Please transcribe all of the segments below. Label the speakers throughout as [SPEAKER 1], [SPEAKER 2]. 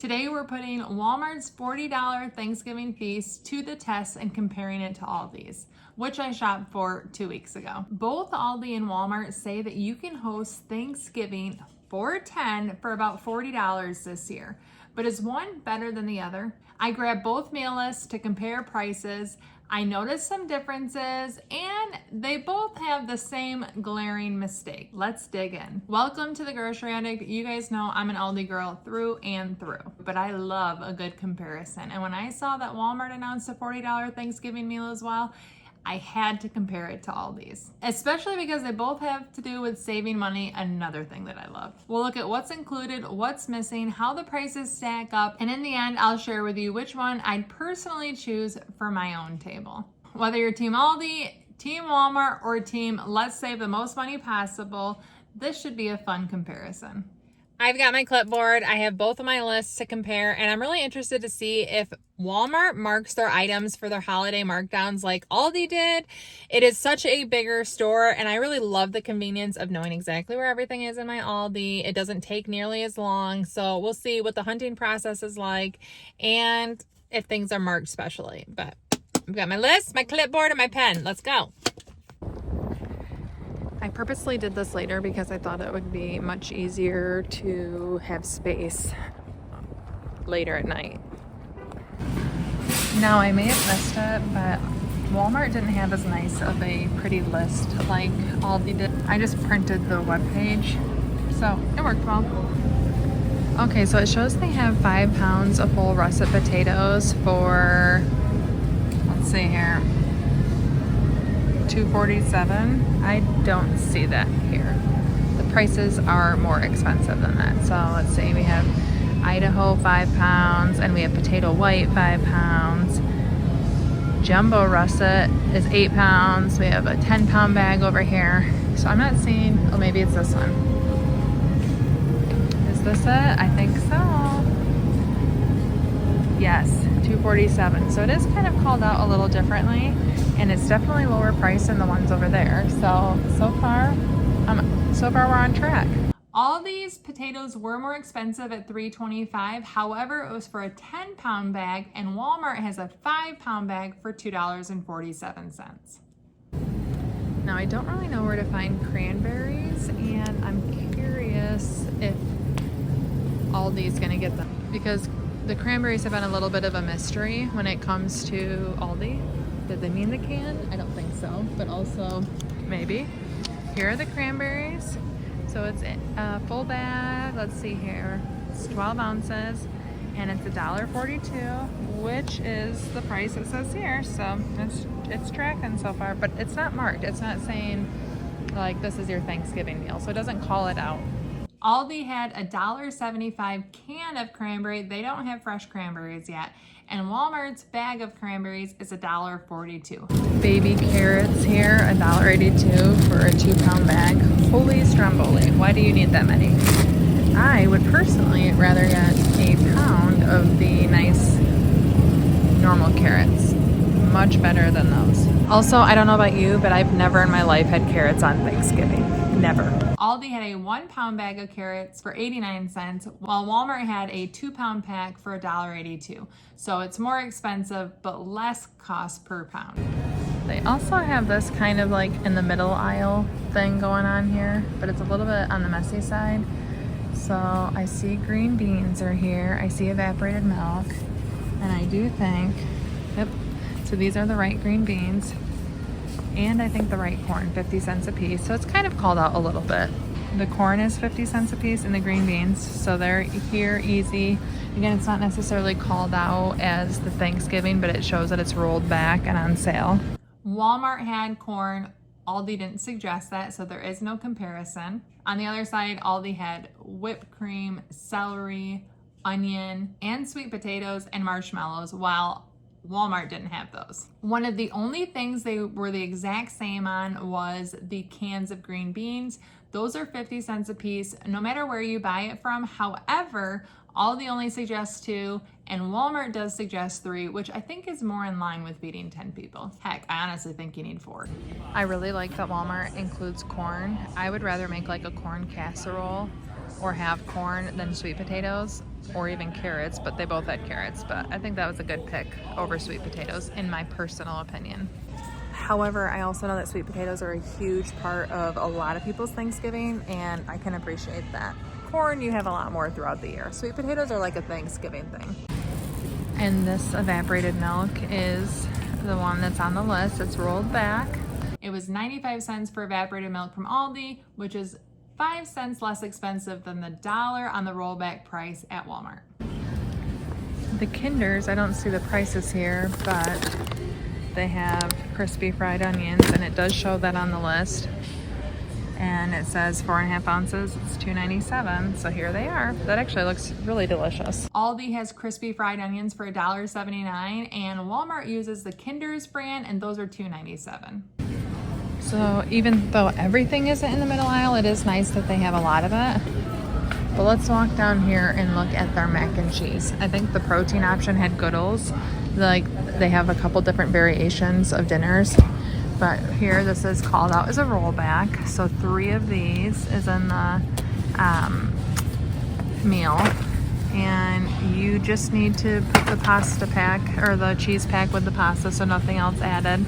[SPEAKER 1] Today we're putting Walmart's $40 Thanksgiving feast to the test and comparing it to Aldi's, which I shopped for 2 weeks ago. Both Aldi and Walmart say that you can host Thanksgiving for $10 for about $40 this year. But is one better than the other? I grabbed both meal lists to compare prices. I noticed some differences and they both have the same glaring mistake. Let's dig in. Welcome to the Grocery Addict. You guys know I'm an Aldi girl through and through, but I love a good comparison. And when I saw that Walmart announced a $40 Thanksgiving meal as well, I had to compare it to Aldi's, especially because they both have to do with saving money, another thing that I love. We'll look at what's included, what's missing, how the prices stack up, and in the end, I'll share with you which one I'd personally choose for my own table. Whether you're Team Aldi, Team Walmart, or Team Let's Save the Most Money Possible, this should be a fun comparison. I've got my clipboard. I have both of my lists to compare, and I'm really interested to see if Walmart marks their items for their holiday markdowns like Aldi did. It is such a bigger store, and I really love the convenience of knowing exactly where everything is in my Aldi. It doesn't take nearly as long, so we'll see what the hunting process is like and if things are marked specially. But I've got my list, my clipboard, and my pen. Let's go. I purposely did this later because I thought it would be much easier to have space later at night. Now I may have missed it, but Walmart didn't have as nice of a pretty list like Aldi did. I just printed the webpage, so it worked well. Okay, so it shows they have 5 pounds of whole russet potatoes for, let's see here, $2.47. I don't see that here. The prices are more expensive than that. So let's see, we have Idaho 5 pounds, and we have potato white 5 pounds. Jumbo russet is 8 pounds. We have a 10-pound bag over here. So I'm not seeing, oh, maybe it's this one. Is this it? I think so. Yes, $2.47. So it is kind of called out a little differently, and it's definitely lower price than the ones over there. So far we're on track. All these potatoes were more expensive at $3.25. However, it was for a 10-pound bag, and Walmart has a 5-pound bag for $2.47. Now, I don't really know where to find cranberries, and I'm curious if Aldi's gonna get them, because the cranberries have been a little bit of a mystery when it comes to Aldi. Did they mean the can? I don't think so, but also maybe. Here are the cranberries. So it's a full bag. Let's see here. It's 12 ounces and it's $1.42, which is the price it says here. So it's tracking so far, but it's not marked. It's not saying like this is your Thanksgiving meal, so it doesn't call it out. Aldi had a $1.75 can of cranberry. They don't have fresh cranberries yet. And Walmart's bag of cranberries is $1.42. Baby carrots here, $1.82 for a 2-pound bag. Holy stromboli, why do you need that many? I would personally rather get a pound of the nice normal carrots. Much better than those. Also, I don't know about you, but I've never in my life had carrots on Thanksgiving. Never. Aldi had a 1-pound bag of carrots for 89 cents, while Walmart had a 2-pound pack for $1.82. So it's more expensive, but less cost per pound. They also have this kind of like in the middle aisle thing going on here, but it's a little bit on the messy side. So I see green beans are here. I see evaporated milk, and I do think, yep, so these are the right green beans. And I think the right corn, 50 cents a piece. So it's kind of called out a little bit. The corn is 50 cents a piece and the green beans. So they're here easy. Again, it's not necessarily called out as the Thanksgiving, but it shows that it's rolled back and on sale. Walmart had corn. Aldi didn't suggest that, so there is no comparison. On the other side, Aldi had whipped cream, celery, onion, and sweet potatoes and marshmallows, while Walmart didn't have those. One of the only things they were the exact same on was the cans of green beans. Those are 50 cents a piece, no matter where you buy it from. However, Aldi only suggests 2, and Walmart does suggest 3, which I think is more in line with feeding 10 people. Heck, I honestly think you need 4. I really like that Walmart includes corn. I would rather make like a corn casserole or have corn than sweet potatoes. or even carrots, but they both had carrots. But I think that was a good pick over sweet potatoes, in my personal opinion. However, I also know that sweet potatoes are a huge part of a lot of people's Thanksgiving, and I can appreciate that. Corn, you have a lot more throughout the year. Sweet potatoes are like a Thanksgiving thing. And this evaporated milk is the one that's on the list. It's rolled back. It was 95 cents for evaporated milk from Aldi, which is 5 cents less expensive than the $1 on the rollback price at Walmart. The Kinders, I don't see the prices here, but they have crispy fried onions, and it does show that on the list. And it says 4.5 ounces, it's $2.97. So here they are. That actually looks really delicious. Aldi has crispy fried onions for $1.79, and Walmart uses the Kinder's brand, and those are $2.97. So even though everything isn't in the middle aisle, it is nice that they have a lot of it. But let's walk down here and look at their mac and cheese. I think the protein option had Goodles. Like, they have a couple different variations of dinners. But here, this is called out as a rollback. So 3 of these is in the meal. And you just need to put the pasta pack or the cheese pack with the pasta, so nothing else added.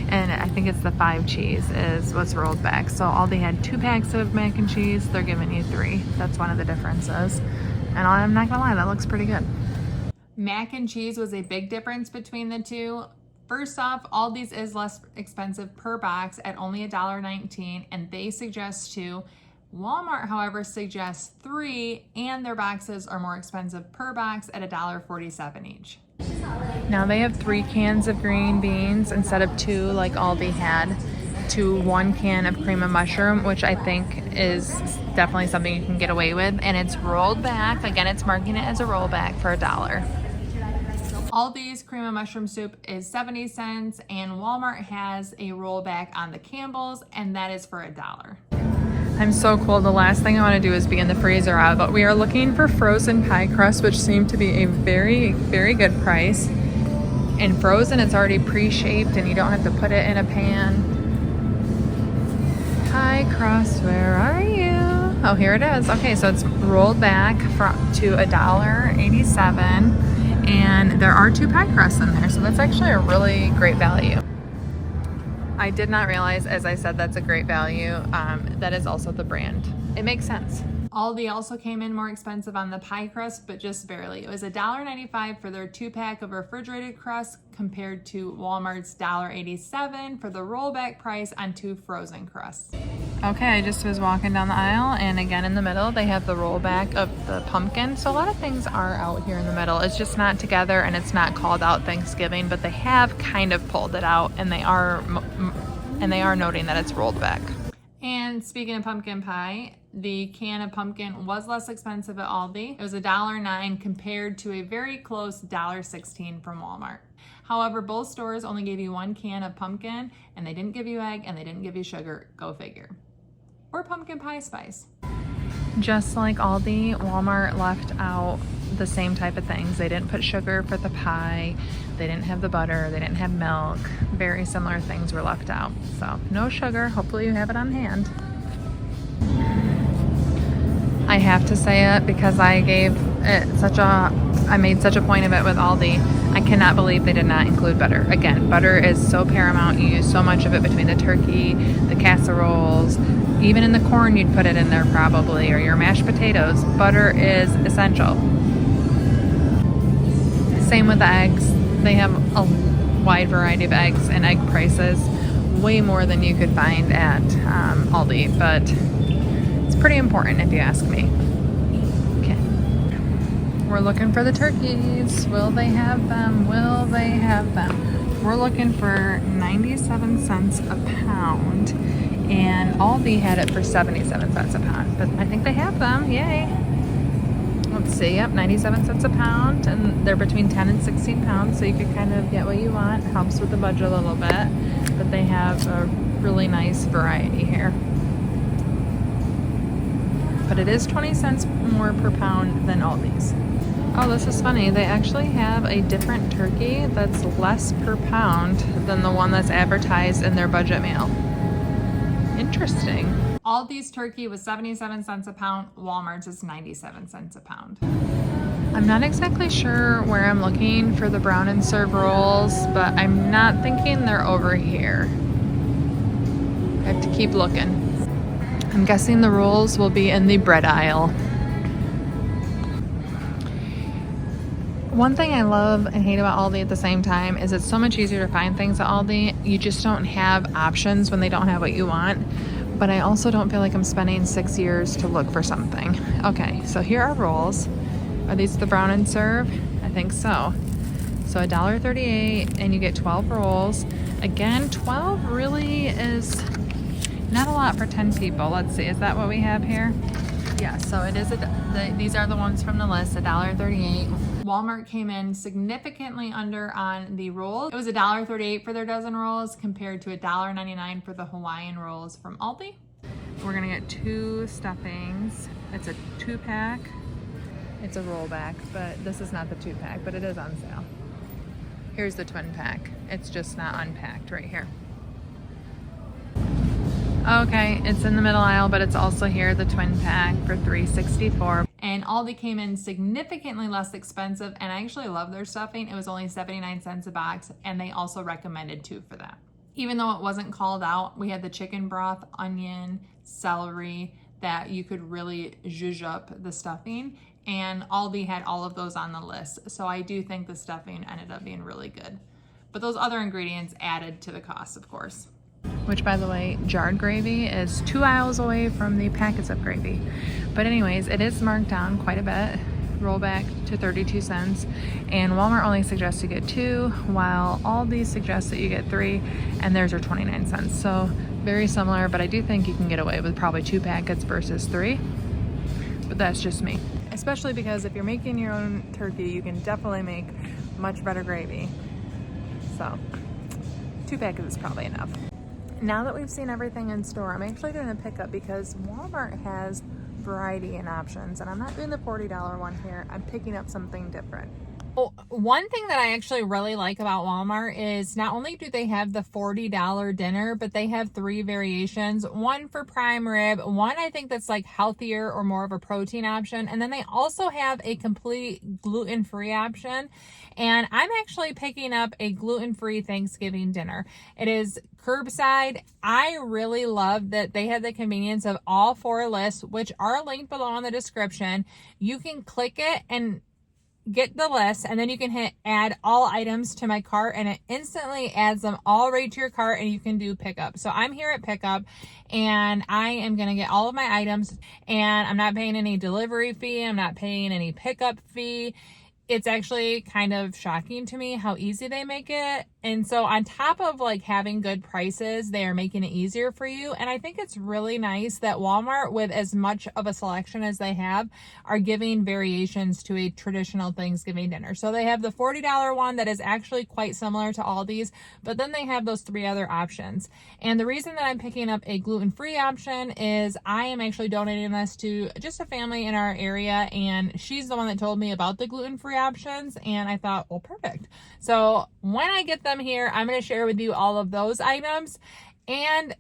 [SPEAKER 1] And I think it's the 5 cheese is what's rolled back. So Aldi had 2 packs of mac and cheese. They're giving you 3. That's one of the differences. And I'm not gonna lie, that looks pretty good. Mac and cheese was a big difference between the two. First off, Aldi's is less expensive per box at only $1.19, and they suggest 2. Walmart, however, suggests 3, and their boxes are more expensive per box at $1.47 each. Now they have 3 cans of green beans instead of 2 like Aldi had, to 1 can of cream of mushroom, which I think is definitely something you can get away with. And it's rolled back. Again, it's marking it as a rollback for $1. Aldi's cream of mushroom soup is 70 cents, and Walmart has a rollback on the Campbell's, and that is for $1. I'm so cold. The last thing I want to do is be in the freezer aisle, but we are looking for frozen pie crust, which seem to be a very, very good price. And frozen, it's already pre-shaped and you don't have to put it in a pan. Pie crust, where are you? Oh, here it is. Okay, so it's rolled back to $1.87, and there are 2 pie crusts in there, so that's actually a really great value. I did not realize, as I said, that's a great value. That is also the brand. It makes sense. Aldi also came in more expensive on the pie crust, but just barely. It was $1.95 for their 2-pack of refrigerated crust compared to Walmart's $1.87 for the rollback price on 2 frozen crusts. Okay, I just was walking down the aisle, and again in the middle they have the rollback of the pumpkin. So a lot of things are out here in the middle. It's just not together, and it's not called out Thanksgiving, but they have kind of pulled it out, and they are noting that it's rolled back. And speaking of pumpkin pie, the can of pumpkin was less expensive at Aldi. It was $1.09 compared to a very close $1.16 from Walmart. However, both stores only gave you 1 can of pumpkin, and they didn't give you egg, and they didn't give you sugar. Go figure. Or pumpkin pie spice. Just like Aldi, Walmart left out the same type of things. They didn't put sugar for the pie. They didn't have the butter. They didn't have milk. Very similar things were left out. So no sugar. Hopefully you have it on hand. I have to say it because I made such a point of it with Aldi. I cannot believe they did not include butter. Again, butter is so paramount. You use so much of it between the turkey, the casseroles, even in the corn you'd put it in there probably, or your mashed potatoes. Butter is essential. Same with the eggs. They have a wide variety of eggs and egg prices, way more than you could find at Aldi, but it's pretty important if you ask me. Okay. We're looking for the turkeys. Will they have them? Will they have them? We're looking for 97 cents a pound, and Aldi had it for 77 cents a pound, but I think they have them. Yay. Let's see, yep, 97 cents a pound, and they're between 10 and 16 pounds, so you could kind of get what you want. Helps with the budget a little bit, but they have a really nice variety here. But it is 20 cents more per pound than Aldi's. Oh, this is funny. They actually have a different turkey that's less per pound than the one that's advertised in their budget meal. Interesting. Aldi's turkey was 77 cents a pound. Walmart's is 97 cents a pound. I'm not exactly sure where I'm looking for the brown and serve rolls, but I'm not thinking they're over here. I have to keep looking. I'm guessing the rolls will be in the bread aisle. One thing I love and hate about Aldi at the same time is it's so much easier to find things at Aldi. You just don't have options when they don't have what you want. But I also don't feel like I'm spending 6 years to look for something. Okay, so here are rolls. Are these the brown and serve? I think so. So $1.38 and you get 12 rolls. Again, 12 really is not a lot for 10 people. Let's see, is that what we have here? Yeah, so it is, these are the ones from the list, $1.38. Walmart came in significantly under on the rolls. It was $1.38 for their dozen rolls compared to $1.99 for the Hawaiian rolls from Aldi. We're gonna get 2 stuffings. It's a 2-pack. It's a rollback, but this is not the 2-pack, but it is on sale. Here's the twin pack. It's just not unpacked right here. Okay, it's in the middle aisle, but it's also here, the twin pack for $3.64. And Aldi came in significantly less expensive, and I actually love their stuffing. It was only 79 cents a box, and they also recommended 2 for that. Even though it wasn't called out, we had the chicken broth, onion, celery, that you could really zhuzh up the stuffing, and Aldi had all of those on the list. So I do think the stuffing ended up being really good. But those other ingredients added to the cost, of course. Which, by the way, jarred gravy is 2 aisles away from the packets of gravy. But anyways, it is marked down quite a bit. Rollback to 32 cents. And Walmart only suggests you get 2, while Aldi suggests that you get 3, and theirs are 29 cents. So very similar, but I do think you can get away with probably 2 packets versus 3. But that's just me. Especially because if you're making your own turkey, you can definitely make much better gravy. So 2 packets is probably enough. Now that we've seen everything in store, I'm actually doing a pickup because Walmart has variety and options, and I'm not doing the $40 one here. I'm picking up something different. Well, one thing that I actually really like about Walmart is not only do they have the $40 dinner, but they have 3 variations. One for prime rib, one I think that's like healthier or more of a protein option, and then they also have a complete gluten-free option. And I'm actually picking up a gluten-free Thanksgiving dinner. It is curbside. I really love that they have the convenience of all 4 lists, which are linked below in the description. You can click it and get the list, and then you can hit add all items to my cart, and it instantly adds them all right to your cart, and you can do pickup. So I'm here at pickup, and I am going to get all of my items, and I'm not paying any delivery fee. I'm not paying any pickup fee. It's actually kind of shocking to me how easy they make it. And so on top of like having good prices, they are making it easier for you. And I think it's really nice that Walmart, with as much of a selection as they have, are giving variations to a traditional Thanksgiving dinner. So they have the $40 one that is actually quite similar to Aldi's, but then they have those 3 other options. And the reason that I'm picking up a gluten-free option is I am actually donating this to just a family in our area, and she's the one that told me about the gluten-free options, and I thought, well, perfect. So when I get them here, I'm going to share with you all of those items and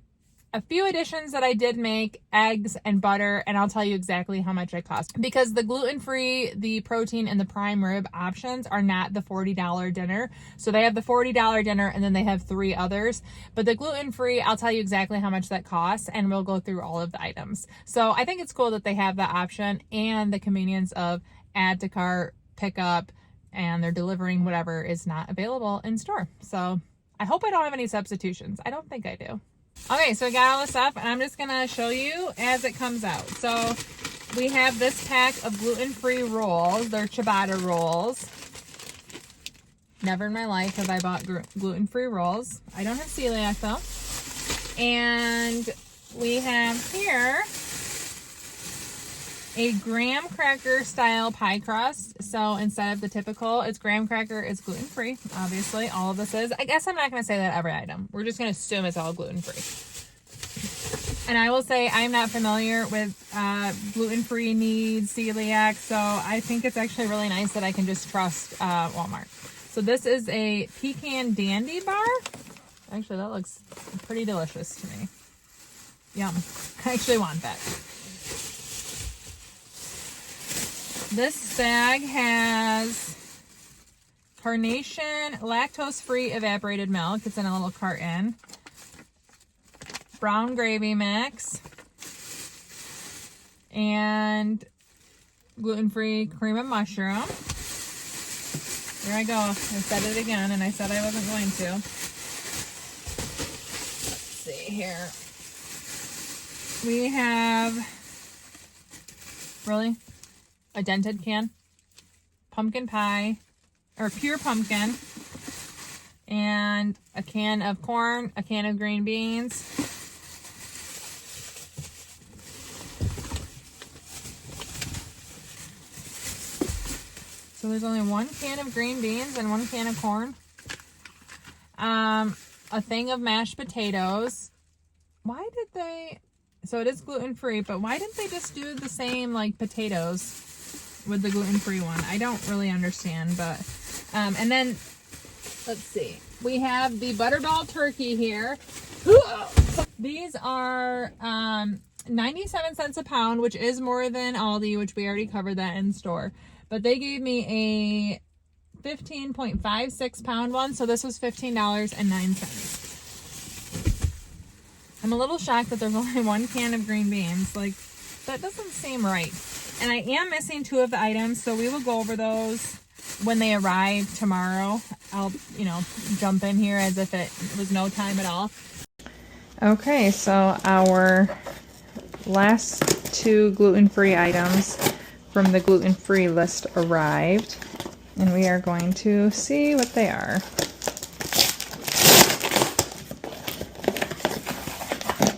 [SPEAKER 1] a few additions that I did make, eggs and butter, and I'll tell you exactly how much it cost. Because the gluten-free, the protein, and the prime rib options are not the $40 dinner. So they have the $40 dinner, and then they have 3 others. But the gluten-free, I'll tell you exactly how much that costs, and we'll go through all of the items. So I think it's cool that they have that option and the convenience of add to cart, pick up, and they're delivering whatever is not available in store. So I hope I don't have any substitutions. I don't think I do. Okay, so I got all this stuff, and I'm just gonna show you as it comes out. So we have this pack of gluten-free rolls. They're ciabatta rolls. Never in my life have I bought gluten-free rolls. I don't have celiac though. And we have here a graham cracker style pie crust. So instead of the typical, it's graham cracker, it's gluten-free. Obviously, all of this is. I guess I'm not going to say that every item. We're just going to assume it's all gluten-free. And I will say I'm not familiar with gluten-free needs, celiac, so I think it's actually really nice that I can just trust Walmart. So this is a pecan dandy bar. Actually, that looks pretty delicious to me. Yum. I actually want that. This bag has Carnation lactose-free evaporated milk. It's in a little carton. Brown gravy mix. And gluten-free cream of mushroom. Here I go. I said it again, and I said I wasn't going to. Let's see here. We have, really, a dented can, pumpkin pie, or pure pumpkin, and a can of corn, a can of green beans. So there's only one can of green beans and one can of corn. A thing of mashed potatoes. Why did they... So it is gluten-free, but why didn't they just do the same like potatoes with the gluten-free one? I don't really understand, but... and then, let's see. We have the Butterball turkey here. These are 97 cents a pound, which is more than Aldi, which we already covered that in store. But they gave me a 15.56 pound one, so this was $15.09. I'm a little shocked that there's only one can of green beans. Like, that doesn't seem right. And I am missing 2 of the items, so we will go over those when they arrive tomorrow. I'll, jump in here as if it was no time at all. Okay, so our last 2 gluten-free items from the gluten-free list arrived, and we are going to see what they are.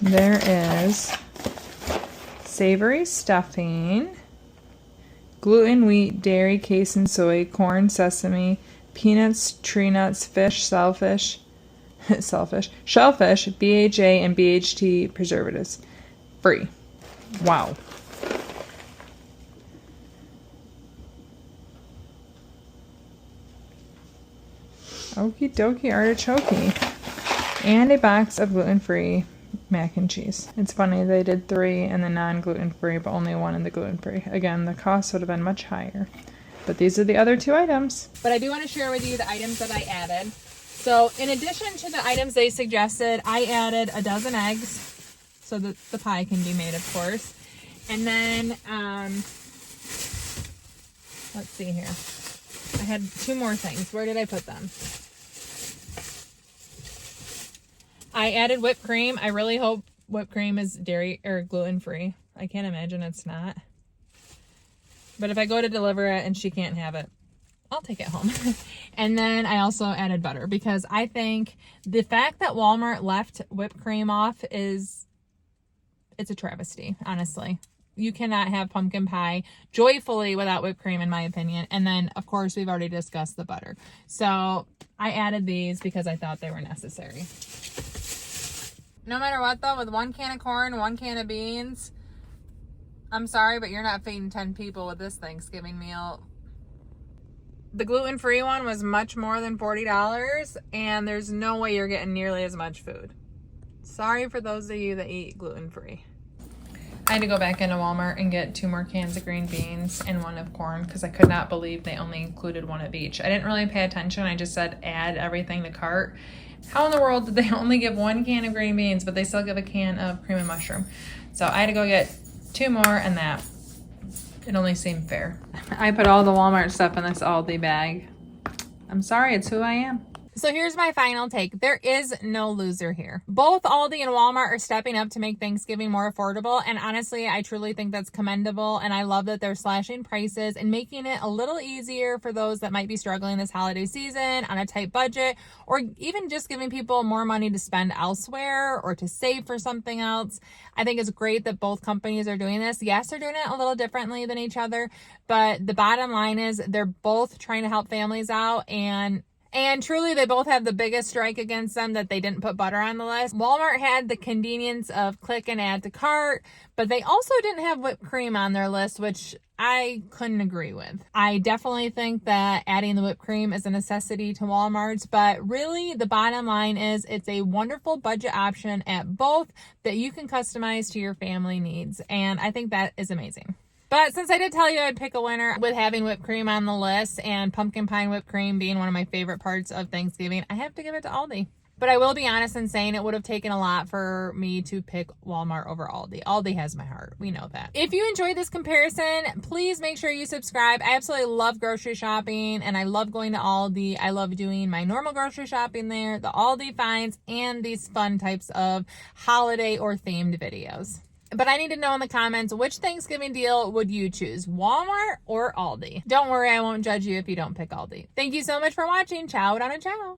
[SPEAKER 1] There is savory stuffing, gluten, wheat, dairy, casein, soy, corn, sesame, peanuts, tree nuts, fish, shellfish, BHA and BHT preservatives. Free. Wow. Okie dokie artichoke. And a box of gluten-free mac and cheese. It's funny, they did 3 in the non-gluten-free, but only 1 in the gluten-free. Again, the cost would have been much higher. But these are the other 2 items. But I do want to share with you the items that I added. So in addition to the items they suggested, I added a dozen eggs so that the pie can be made, of course. And then, let's see here. I had 2 more things. Where did I put them? I added whipped cream. I really hope whipped cream is dairy or gluten-free. I can't imagine it's not. But if I go to deliver it and she can't have it, I'll take it home. And then I also added butter because I think the fact that Walmart left whipped cream off it's a travesty, honestly. You cannot have pumpkin pie joyfully without whipped cream, in my opinion. And then, of course, we've already discussed the butter. So I added these because I thought they were necessary. No matter what, though, with 1 can of corn, 1 can of beans, I'm sorry, but you're not feeding 10 people with this Thanksgiving meal. The gluten-free one was much more than $40, and there's no way you're getting nearly as much food. Sorry for those of you that eat gluten-free. I had to go back into Walmart and get 2 more cans of green beans and 1 of corn because I could not believe they only included 1 of each. I didn't really pay attention. I just said add everything to cart. How in the world did they only give 1 can of green beans, but they still give a can of cream and mushroom? So I had to go get 2 more, and that, it only seemed fair. I put all the Walmart stuff in this Aldi bag. I'm sorry, it's who I am. So here's my final take. There is no loser here. Both Aldi and Walmart are stepping up to make Thanksgiving more affordable. And honestly, I truly think that's commendable. And I love that they're slashing prices and making it a little easier for those that might be struggling this holiday season on a tight budget, or even just giving people more money to spend elsewhere or to save for something else. I think it's great that both companies are doing this. Yes, they're doing it a little differently than each other, but the bottom line is they're both trying to help families out, and truly, they both have the biggest strike against them that they didn't put butter on the list. Walmart had the convenience of click and add to cart, but they also didn't have whipped cream on their list, which I couldn't agree with. I definitely think that adding the whipped cream is a necessity to Walmart's, but really the bottom line is it's a wonderful budget option at both that you can customize to your family needs, and I think that is amazing. But since I did tell you I'd pick a winner with having whipped cream on the list and pumpkin pie whipped cream being one of my favorite parts of Thanksgiving, I have to give it to Aldi. But I will be honest in saying it would have taken a lot for me to pick Walmart over Aldi. Aldi has my heart. We know that. If you enjoyed this comparison, please make sure you subscribe. I absolutely love grocery shopping and I love going to Aldi. I love doing my normal grocery shopping there, the Aldi finds, and these fun types of holiday or themed videos. But I need to know in the comments, which Thanksgiving deal would you choose, Walmart or Aldi? Don't worry, I won't judge you if you don't pick Aldi. Thank you so much for watching. Ciao, Donna, ciao.